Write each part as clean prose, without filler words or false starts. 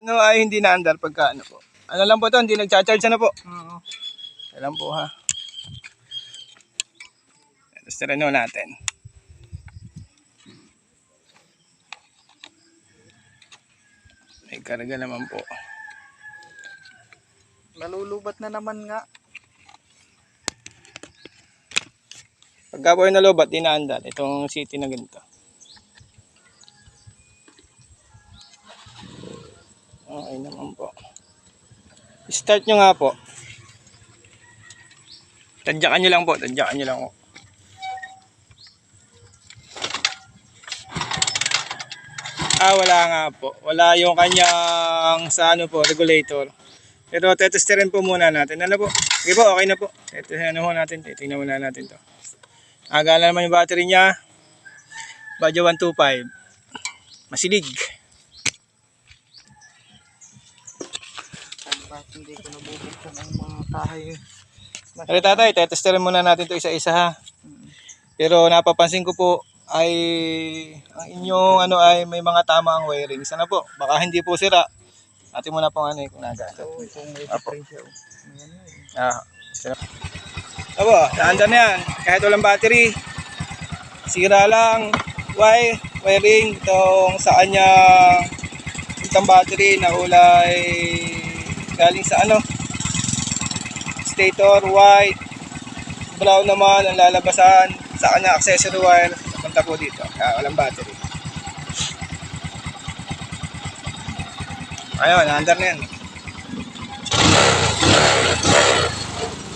No, ay hindi na andar pagka ano po. Ano lang po to, hindi nagcha-charge na po. Oo. Alam po ha. Tapos tirano natin. May karga naman po. Nalulubat na naman nga. Pagka po yung nalubat, di na andar. Itong city na ganito. Okay naman po. Start nyo nga po. Tadyakan nyo lang po. Tadyakan nyo lang po. Wala nga po. Wala yung kanyang sa ano po, regulator. Pero tetesterin po muna natin. Ano po? Okay po, okay na po. Ano po natin. Titingnan muna natin to. Agala naman yung battery niya. Badyo 125. Masilig. Bakit hindi ko nabubuksan ang mga kahay? Pero tatay, tetesterin muna natin to isa-isa ha. Pero napapansin ko po ay ang inyong ano ay may mga tama ang wiring. Sana po, baka hindi po sira. Atin muna pong ano kung nagana. Oo, kung may difference yun. Sira. Abo, naandar na yan. Kahit walang battery. Sira lang. Wiring. Itong saan niya itong battery na kulay galing sa ano stator white, brown naman ang lalabasan sa kanya accessory wire punta po dito, walang battery. Ayun, naandar na yan.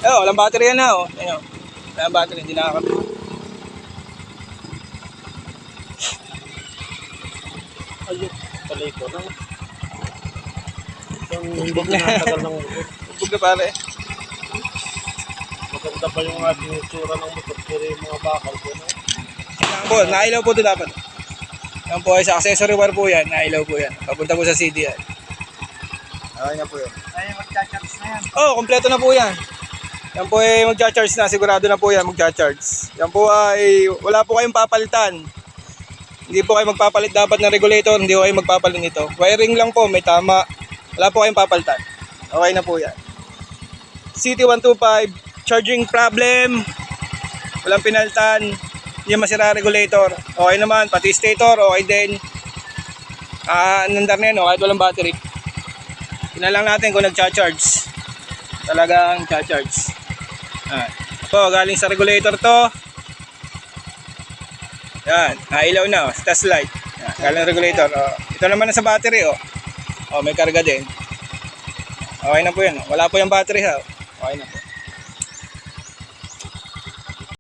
Walang battery yan na. Ayun, walang battery, hindi nakakabit. Ayun, talay ko lang. Hindi natagal ng motor. Bug na pare. Maganda pa yung ating itsura ng motor. Pero yung mga bakal ko na. Yan po, nailaw po ito dapat. Yan po ay sa accessory wire po yan, nailaw po yan. Papunta po sa CD yan. Okay na po yan. Ay, magcha-charge na yan. Kompleto na po yan. Yan po ay magcha-charge na, sigurado na po yan magcha-charge. Yan po ay wala po kayong papalitan. Hindi po kayo magpapalit dapat ng regulator, hindi po kayo magpapalit nito. Wiring lang po, may tama. Wala po kayong papalitan. Okay na po yan. CT125, charging problem. Walang pinalitan. Hindi masira regulator. Okay naman, pati stator, okay din. Nandar na yan, kahit walang battery. Tingnan lang natin kung nagcha-charge. Talagang cha-charge. Ito, galing sa regulator to. Yan, nailaw na, test light. Yan, galing regulator. Ito naman na sa battery. May karga din. Okay na po yan. Wala po yung battery ha. Okay na po.